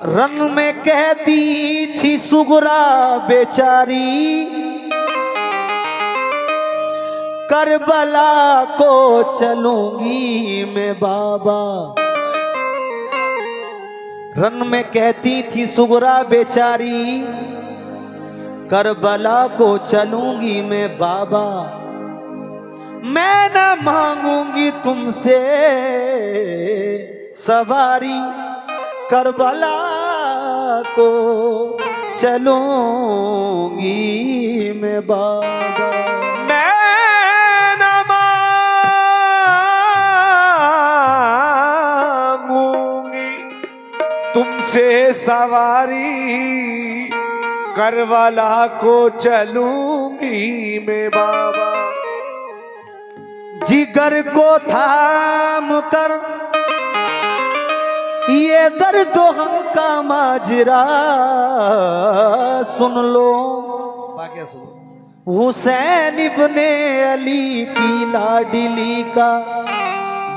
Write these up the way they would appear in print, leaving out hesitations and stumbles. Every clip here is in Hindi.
रन में कहती थी सुगरा बेचारी, करबला को चलूंगी मैं बाबा। रन में कहती थी सुगरा बेचारी, करबला को चलूंगी मैं बाबा। मैं न मांगूंगी तुमसे सवारी, करबला को चलूंगी मैं बाबा। मैं न मांगूंगी तुमसे सवारी, करबला को चलूंगी मैं बाबा। जिगर को थाम कर ये दर्द हम का माजरा सुन लो, वाक़या सुनो। हुसैन इब्ने अली की लाडली का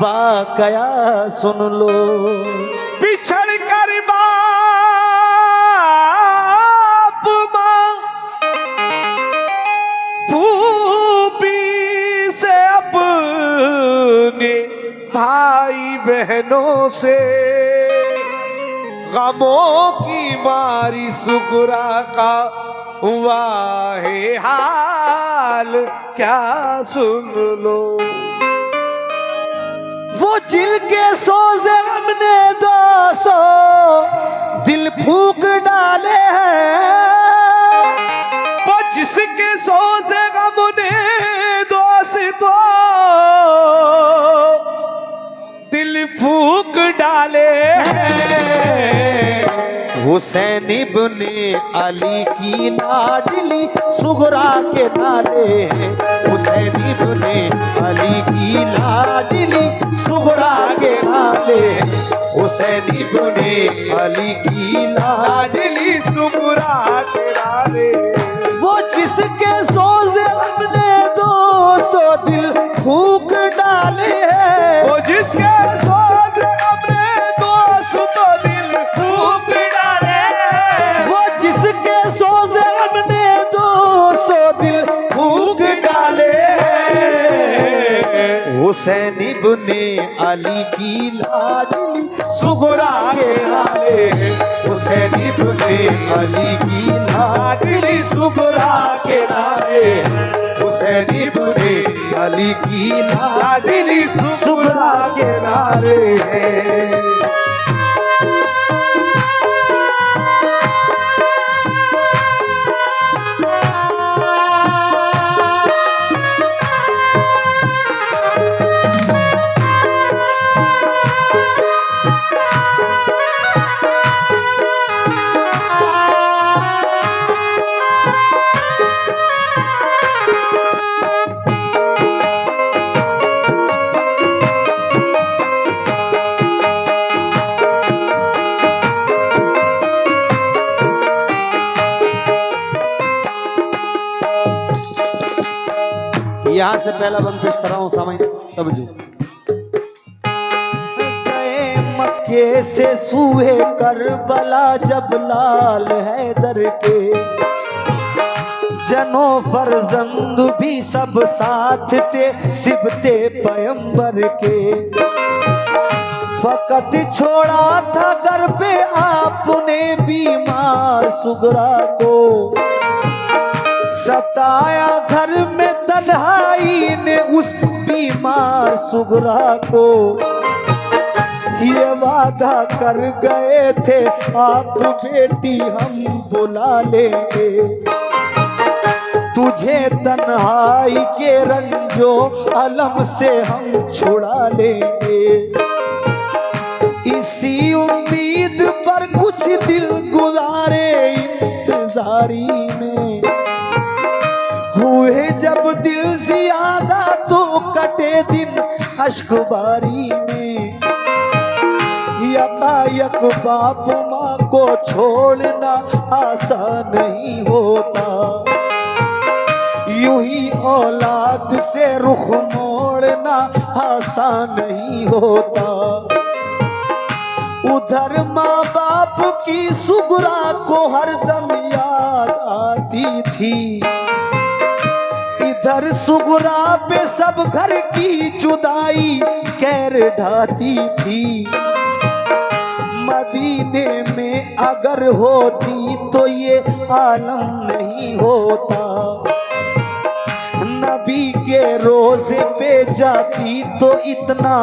वाकया सुन लो। बिछड़ कर बाप माँ भूपी से अपने भाई बहनों से, गमों की मारी सुगरा का हुआ है हाल क्या सुन लो। वो जिल के सोजे हमने दोस्तों दिल फूक डाले हैं, वो जिसके सोजे हमने दोस्तों दिल फूक डाले हैं। हुसैन इब्ने अली की लाडली सुगरा के नाले, हुसैन इब्ने अली की लाडली सुगरा के नाले, हुसैन इब्ने अली की लाडली सुगरा के नाले। वो जिसके सोजे अपने दोस्तों दिल फूक डाले हैं, वो जिसके सोजे अपने दोस्तों दिल फूक डाले, वो जिसके सोजे अपने दोस्तों दिल फूक डाले। हुसैन इब्ने अली की लाडली सुगरा के नाले, हुसैन इब्ने अली की लाडली सुगरा के नाले, हुसैन इब्ने अली की लाडली सुगरा के नाले। यहाँ से पहला बंद पेश कर रहा हूँ सामाई तवज्जो। गए मक्के से सूहे करबला जब लाल हैदर के, जनो फरजंद भी सब साथ थे सिबते पैगंबर के। फकत छोड़ा था घर पे आपने बीमार सुगरा को, सताया घर में तन्हाई ने उस बीमार सुगरा को। ये वादा कर गए थे आप बेटी हम बुला लेंगे, तुझे तन्हाई के रंजो अलम से हम छुड़ा लेंगे। इसी उम्मीद पर कुछ दिल गुजारे इंतजारी में, हुए जब दिल ज्यादा तो कटे दिन अश्कबारी में। लायक बाप माँ को छोड़ना आसान नहीं होता, यूं ही औलाद से रुख मोड़ना आसान नहीं होता। उधर माँ बाप की सुगरा को हरदम याद आती थी, इधर सुगरा पे सब घर की जुदाई कहर ढाती थी। मदीने में अगर होती तो ये आलम नहीं होता, नबी के रोजे पे जाती तो इतना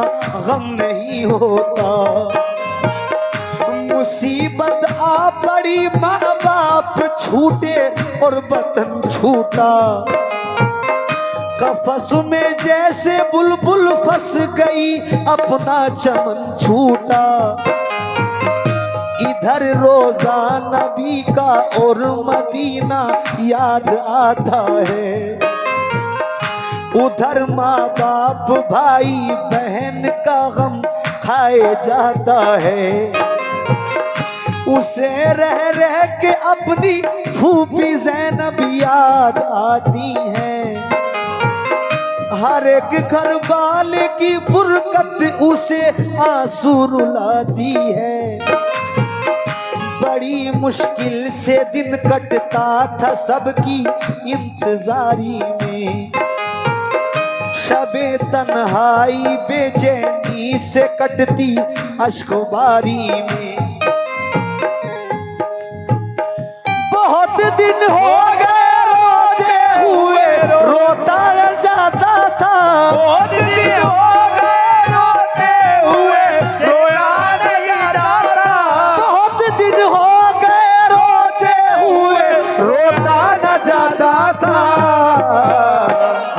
गम नहीं होता। मुसीबत आ पड़ी माँ बाप छूटे और वतन छूटा, कफस में जैसे बुलबुल फंस गई अपना चमन छूटा। इधर रोजा नबी का और मदीना याद आता है, उधर माँ बाप भाई बहन का गम खाए जाता है। उसे रह रह के अपनी फूफी ज़ैनब याद आती हैं, हर एक घर वाले की फुरकत उसे आंसू रुलाती है। बड़ी मुश्किल से दिन कटता था सबकी इंतजारी में, शबे तन्हाई बेचैनी से कटती अश्कबारी में। बहुत दिन हो गए रोते हुए रोता जाता था, बहुत दिन हो गए रोते हुए रोया न जाता था, बहुत दिन हो गए रोते हुए रोता न जाता था।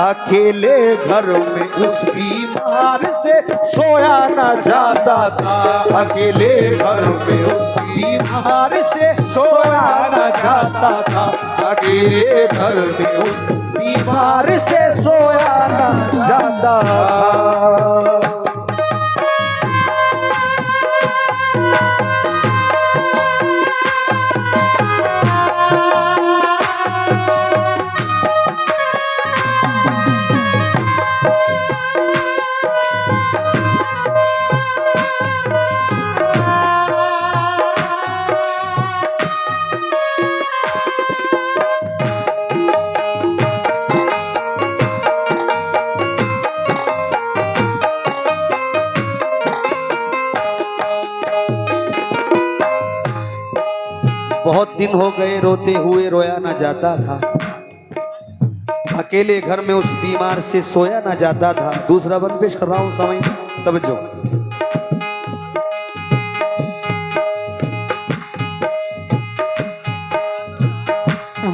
अकेले घर में उस बीमार से सोया न जाता था, अकेले घर में उस बीमार से सोया न जाता था, अकेले घर में उस बीमार से सोया न जाता था। बहुत दिन हो गए रोते हुए रोया ना जाता था, अकेले घर में उस बीमार से सोया ना जाता था। दूसरा बंद पेश कर रहा हूं, समय तवज्जो।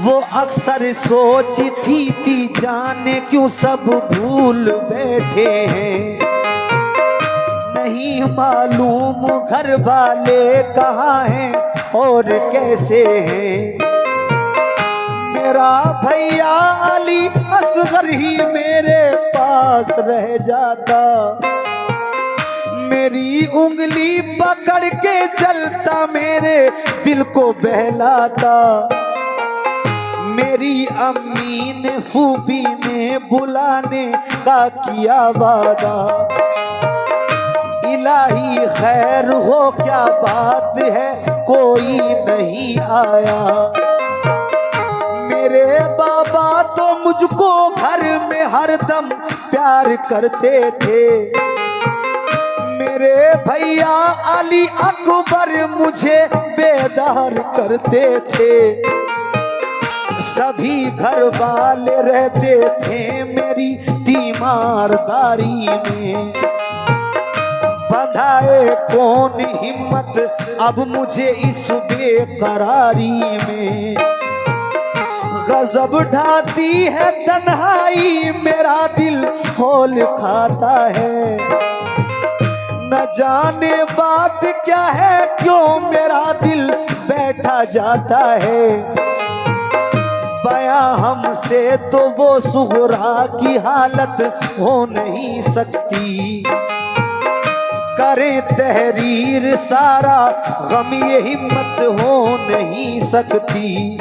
वो अक्सर सोचती थी जाने क्यों सब भूल बैठे हैं, नहीं मालूम घर वाले कहाँ हैं और कैसे हैं। मेरा भैया अली असगर ही मेरे पास रह जाता, मेरी उंगली पकड़ के चलता मेरे दिल को बहलाता। मेरी अम्मी ने फूफी ने बुलाने का किया वादा, इलाही खैर हो क्या बात है कोई नहीं आया। मेरे बाबा तो मुझको घर में हरदम प्यार करते थे, मेरे भैया अली अकबर मुझे बेदार करते थे। सभी घर वाले रहते थे मेरी तीमारदारी में, बंधाए कौन हिम्मत अब मुझे इस बेकरारी में। गजब ढाती है तन्हाई मेरा दिल खोल खाता है, न जाने बात क्या है क्यों मेरा दिल बैठा जाता है। बयां हमसे तो वो सुगरा की हालत हो नहीं सकती, करे तहरीर सारा गम ये हिम्मत हो नहीं सकती।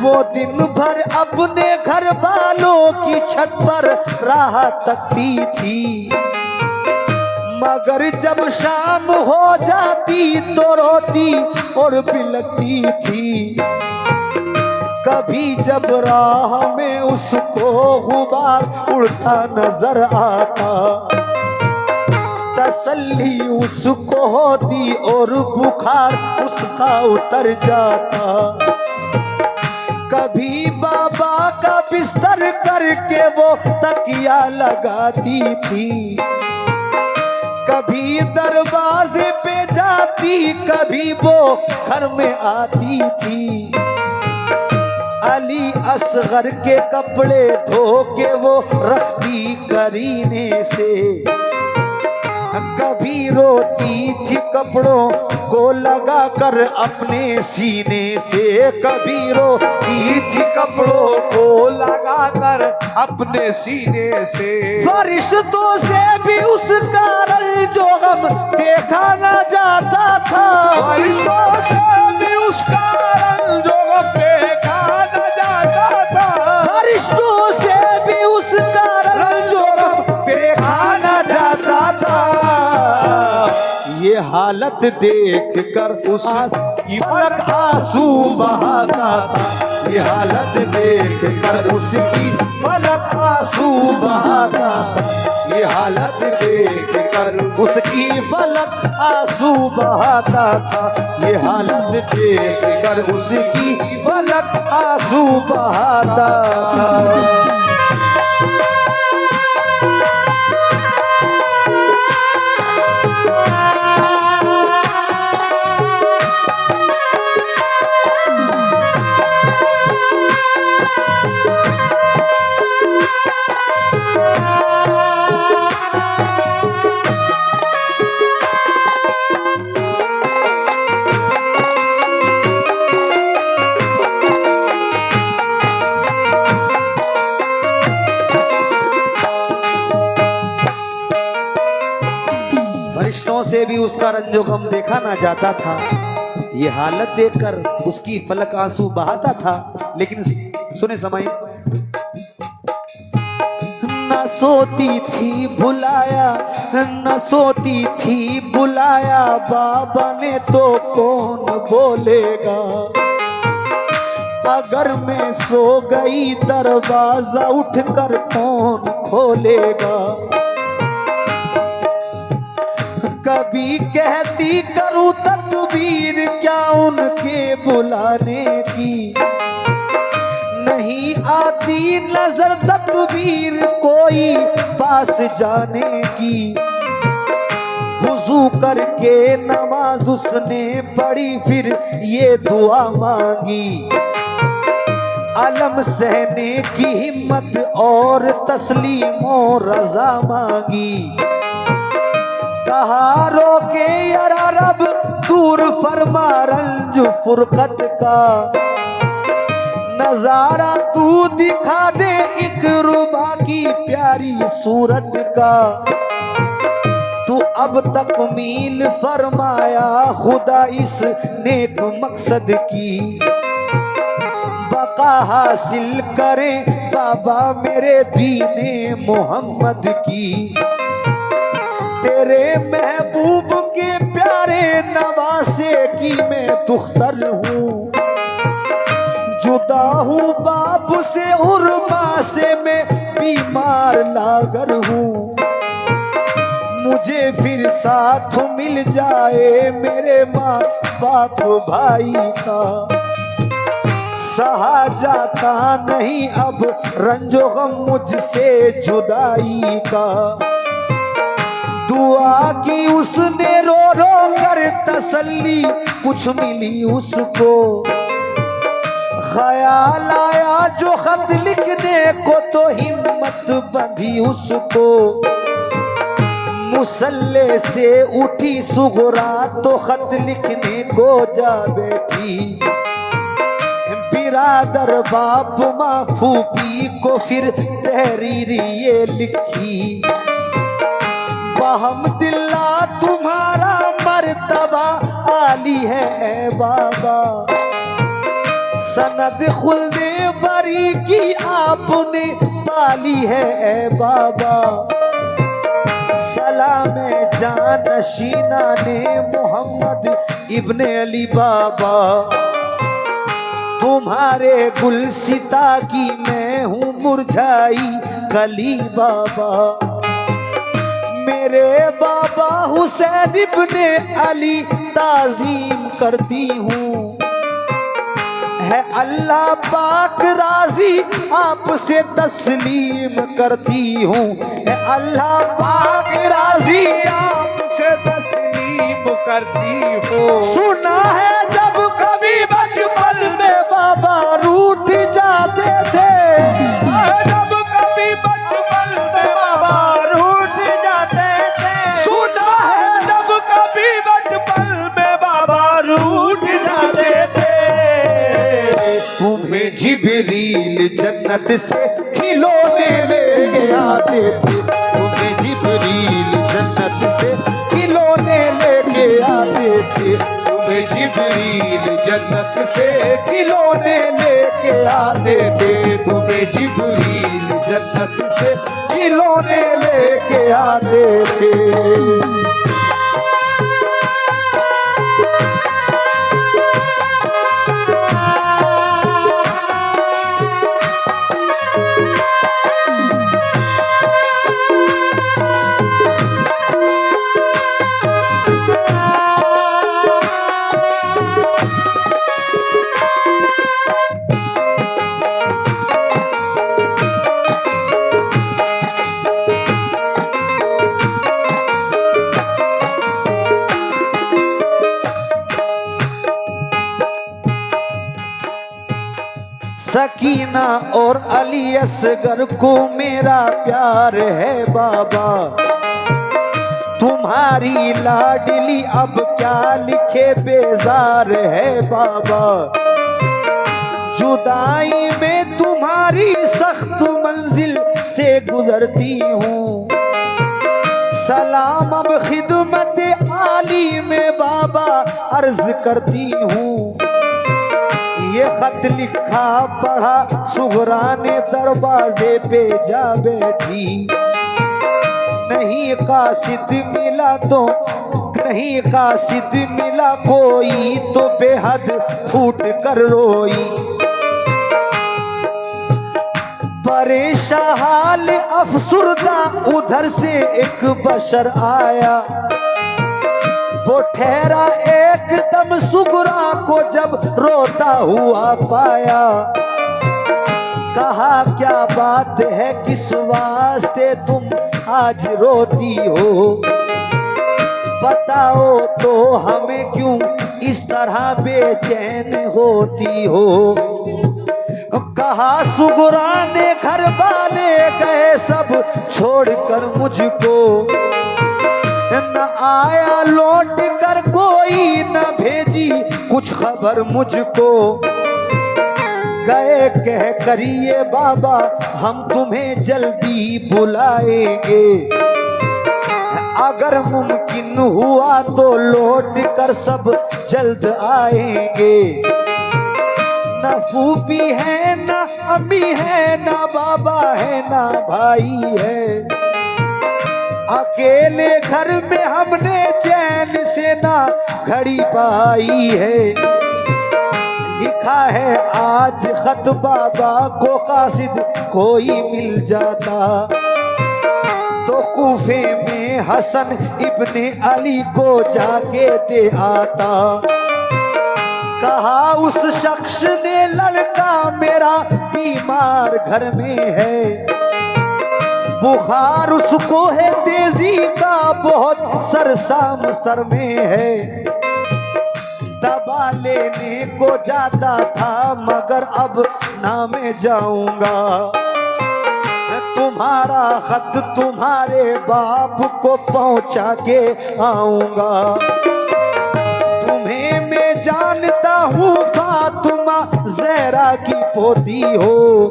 वो दिन भर अपने घर वालों की छत पर राह तकती थी, मगर जब शाम हो जाती तो रोती और बिलखती थी। कभी जब राह में उसको गुबार उड़ता नजर आता, तसल्ली उसको होती और बुखार उसका उतर जाता। कभी बाबा का बिस्तर करके वो तकिया लगाती थी, कभी दरवाजे पे जाती, कभी वो घर में आती थी। अली असगर के कपड़े धो के वो रखती करीने से, कभी रोती थी कपड़ों को लगा कर अपने सीने से, कभी रोती थी कपड़ों को लगा कर अपने सीने से। फरिश्तों से भी उसका रंजो गम देखा न जाता था, फरिश्तों से भी उसका रंजो गम देखा न जाता था, फरिश्तों से भी उसका रंजो गम देखा न जाता था। ये हालत देख कर उस पलक आंसू बहाता था, ये हालत देख कर उसकी पलक आंसू बहाता था, ये हालत देख कर उसकी पलक आंसू बहाता था, ये हालत देख कर उसकी पलक आंसू बहाता था। फरिश्तों से भी उसका रंजो गम देखा ना जाता था, ये हालत देखकर उसकी पलक आंसू बहाता था। लेकिन सुने समय, न सोती थी बुलाया, न सोती थी बुलाया बाबा ने तो कौन बोलेगा। अगर मैं सो गई दरवाजा उठकर कौन खोलेगा। कभी कहती करूं तकबीर क्या उनके बुलाने की, नहीं आती नजर तकबीर कोई पास जाने की। वुजू करके नमाज उसने पढ़ी, फिर ये दुआ मांगी, अलम सहने की हिम्मत और तस्लीमो रजा मांगी। कहा रोके यारा रब दूर फरमा रंज फुरकत का, नजारा तू दिखा दे एक रुबा की प्यारी सूरत का। तू अब तक मील फरमाया खुदा इस नेक मकसद की, बका हासिल करें बाबा मेरे दीने मोहम्मद की। तेरे महबूब के प्यारे नवासे की मैं दुख्तर हूँ, जुदा हूँ बाप से और माँ से मैं बीमार लागर हूँ। मुझे फिर साथ मिल जाए मेरे माँ बाप भाई का, सहा जाता नहीं अब रंजो गम मुझसे जुदाई का। दुआ की उसने रो रो कर तसल्ली कुछ मिली उसको, ख्याल आया जो खत लिखने को तो हिम्मत बंधी उसको। मुसल्ले से उठी सुगरा तो खत लिखने को जा बैठी, बिरादर बाप माँ फूफी को फिर तहरीर ये लिखी। अहमदिल्ला तुम्हारा मर्तबा आली है ए बाबा, सनद खुल्दे बरी की आपने पाली है ए बाबा। सलाम जानशीना ने मोहम्मद इब्ने अली बाबा, तुम्हारे गुलसिता की मैं हूँ मुरझाई कली बाबा। मेरे बाबा हुसैन इब्ने अली ताज़ीम करती हूँ, है अल्लाह पाक राजी आपसे तस्लीम करती हूँ, है अल्लाह पाक राजी आपसे तस्लीम करती हो। सुना है जब कभी बचपन में बाबा रूठ जाते थे, जब कभी बचपन में बाबा रूठ जाते थे। सुना है जब कभी बचपन में बाबा रूठ जाते थे। तुम्हें जिब्रील जन्नत से खिलौने लेके आते थे, तुम्हें जिब्रील जन्नत से खिलौने लेके आते थे, तुम्हें जिब्रील जन्नत से खिलौने लेके आते थे, तुम्हें जिब्रील जन्नत से खिलौने लेके आते थे। सकीना और अली असगर को मेरा प्यार है बाबा, तुम्हारी लाडली अब क्या लिखे बेजार है बाबा। जुदाई में तुम्हारी सख्त मंजिल से गुजरती हूँ, सलाम अब खिदमत आली में बाबा अर्ज करती हूँ। ये खत लिखा पढ़ा सुगरा ने दरवाजे पे जा बैठी, नहीं कासिद मिला तो नहीं कासिद मिला कोई तो बेहद फूट कर रोई। परेशान हाल अफसुर्दा उधर से एक बशर आया, वो ठहरा एकदम सुगरा को जब रोता हुआ पाया। कहा क्या बात है किस वास्ते तुम आज रोती हो, बताओ तो हमें क्यों इस तरह बेचैन होती हो। कहा सुगरा ने घर वाले गए सब छोड़कर मुझको, न आया लौट कर कोई न भेजी कुछ खबर मुझको। गए कह करिए बाबा हम तुम्हें जल्दी बुलाएंगे, अगर मुमकिन हुआ तो लौट कर सब जल्द आएंगे। न फूफी है न अम्मी है न बाबा है न भाई है, अकेले घर में हमने चैन से ना घड़ी पाई है। लिखा है आज खत बाबा को कासिद कोई मिल जाता, तो कूफे में हसन इब्ने अली को जाके दे आता। कहा उस शख्स ने लड़का मेरा बीमार घर में है, बुखार उसको है तेजी का बहुत सरसाम सर में है। दवा लेने को जाता था मगर अब ना मैं जाऊंगा, तुम्हारा खत तुम्हारे बाप को पहुंचा के आऊंगा। तुम्हें मैं जानता हूँ फातिमा ज़हरा की पोती हो,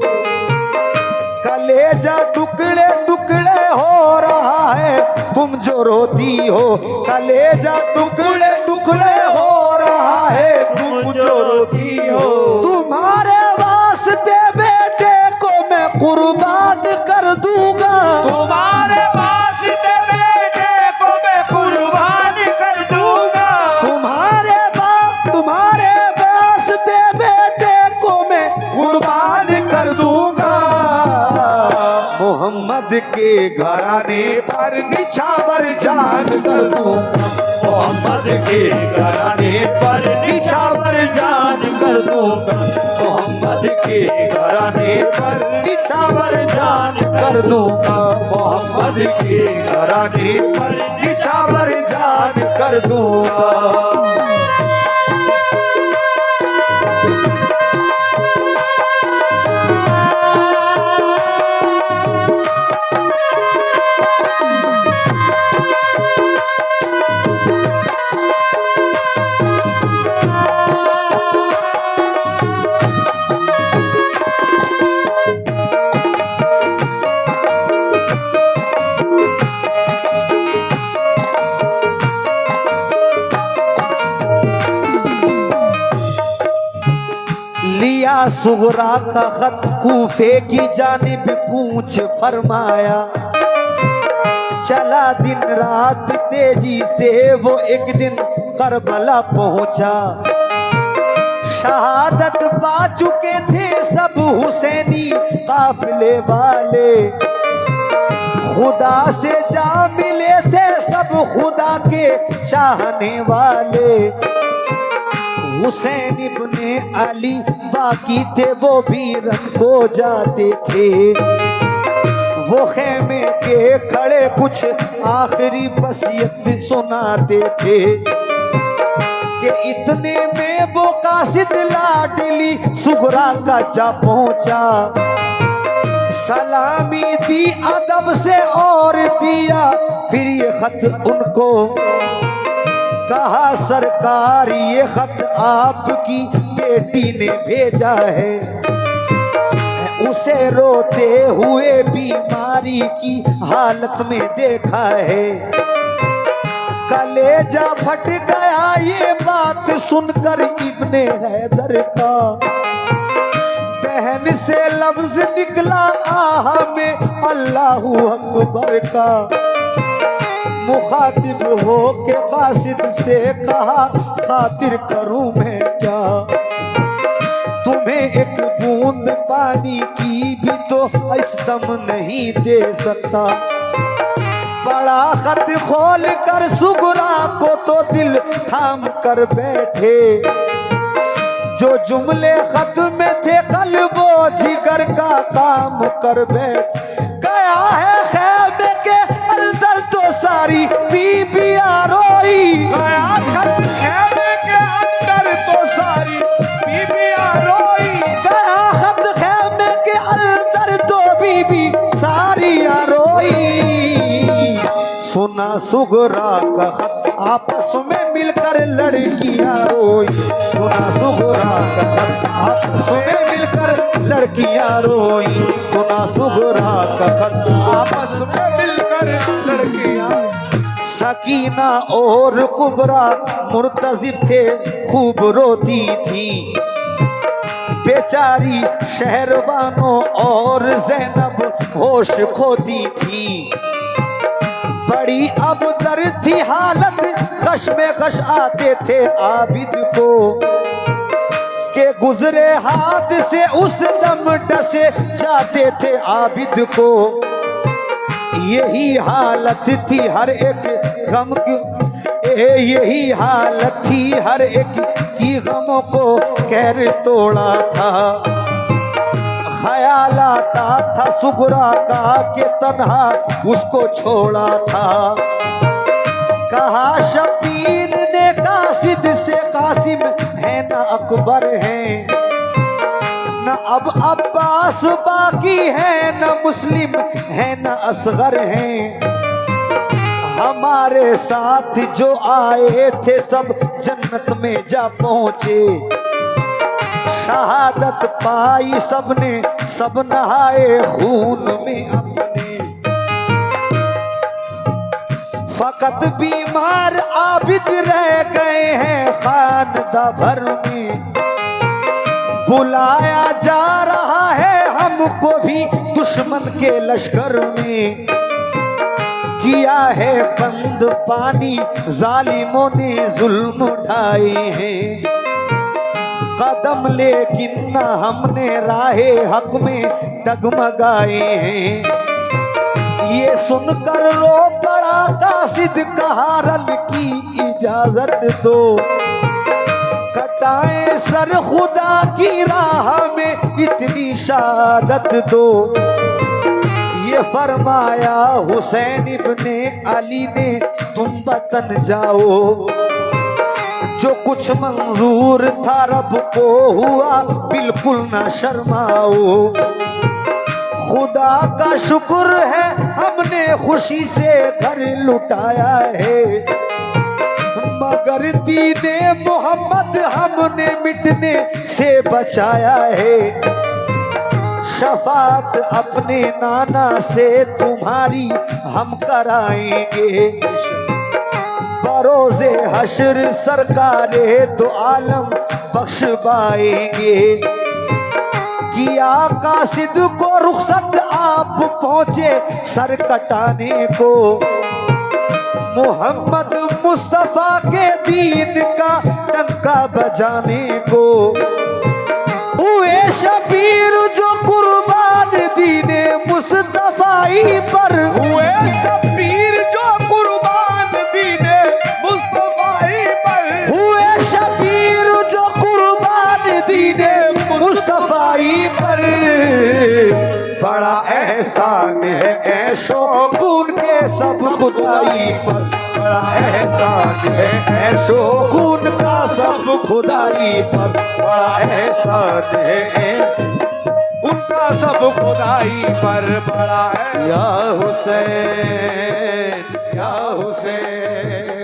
कलेजा टुकड़े टुकड़े हो रहा है तुम जो रोती हो, कलेजा टुकड़े टुकड़े हो रहा है तुम जो रोती हो। तुम्हारे वास्ते बेटे को मैं कुर्बान कर दूंगा, तुम्हारे वास्ते बेटे को मैं कुर्बान कर दूंगा। तुम्हारे वास्ते बेटे को मैं कुर्बान कर दूंगा। मोहम्मद के घराने पर निछावर जान कर दूंगा, मोहम्मद के घराने पर निछावर जान कर दूंगा, मोहम्मद के घराने पर निछावर जान कर दूंगा, मोहम्मद के घराने पर निछावर जान कर दूंगा। लिया सुगरा का खत कूफे की जानिब कूच फरमाया, चला दिन रात तेजी से वो एक दिन करबला पहुंचा। शहादत पा चुके थे सब हुसैनी काफिले वाले, खुदा से जा मिले थे सब खुदा के चाहने वाले। हुसैन इब्ने अली बाकी थे वो भी रन को जाते थे, वो खेमे के खड़े कुछ आखिरी वसीयत सुनाते थे कि इतने में वो कासिद लाडली सुगरा का जा पहुंचा। सलामी दी अदब से और दिया फिर ये खत उनको, कहा सरकार ये खत आपकी बेटी ने भेजा है, उसे रोते हुए बीमारी की हालत में देखा है। कलेजा फट गया ये बात सुनकर इब्ने हैदर का, बहन से लफ्ज निकला आह में अल्लाहू अकबर का। मुखातिब हो के कासिद से कहा खातिर करूं मैं क्या, तुम्हें एक बूंद पानी की भी तो इस दम नहीं दे सकता। बड़ा खत खोल कर सुगरा को तो दिल थाम कर बैठे, जो जुमले खत में थे कल्बो जिगर का काम कर बैठ। गया है खैमे के अंदर तो सारी बीबियां रोई, गया खत खैमे के अंदर तो सारी बीबियां रोई, गया खत खैमे के अंदर तो बीबी सारियां रोई। सुना सुगरा का खत आपस में मिलकर लड़कियां रोई, सुना सुगरा का खत आपस में मिलकर लड़कियां रोई, सुना सुगरा का खत आपस में मिलकर लड़कियां। सकीना और कुबरा मुर्तजिब थे खूब रोती थी, बेचारी शहरबानों और ज़ैनब होश खोती थी। बड़ी अब दर्द थी हालत, कश्मकश आते थे आबिद को, के गुजरे हाथ से उस दम डसे जाते थे आबिद को। यही हालत थी हर एक गम की, यही हालत थी हर एक की गमों को कहर तोड़ा था। ख्याल आता था सुगरा का के तन्हा उसको छोड़ा था। कहा शबीर ने कासिद से कासिम है न अकबर है, न अब अब्बास बाकी है, न मुस्लिम है न असगर है। हमारे साथ जो आए थे सब जन्नत में जा पहुंचे, शहादत पाई सबने, सब नहाए खून में अपने। फकत बीमार आबिद रह गए हैं खानदा भर में। बुलाया जा रहा है हमको भी दुश्मन के लश्कर में। किया है बंद पानी जालिमों ने जुल्म उठाए हैं कदम, लेकिन न हमने राहे हक में डगमगाए हैं। ये सुनकर रो पड़ा कासिद, कहा रन की इजाजत दो, कटाए सर खुदा की राह में इतनी शहादत दो। ये फरमाया हुसैन इब्ने अली ने तुम वतन जाओ, जो कुछ मंजूर था रब को हुआ बिल्कुल ना शर्माओ। खुदा का शुक्र है हमने खुशी से घर लुटाया है, मगर दीने मोहम्मद हमने मिटने से बचाया है। शफात अपने नाना से तुम्हारी हम कराएंगे, बरोज़े हश्र सरकारे दो आलम बख्शवाएंगे। किया कासिद को रुखसत आप पहुंचे सर कटाने को, मोहम्मद मुस्तफा के दीन का डंका बजाने को। हुए शबीर जो कुर्बान दीने मुस्तफाई पर, हुए शबीर जो कुर्बान दीने मुस्तफाई पर, हुए शबीर जो कुर्बान दीने मुस्तफाई पर। बड़ा एहसान है ऐशो खून के सब खुदाई पर, बड़ा एहसान है ऐशो खून का सब खुदाई पर। बड़ा एहसान है उनका सब खुदाई पर बड़ा है। या हुसैन या हुसैन।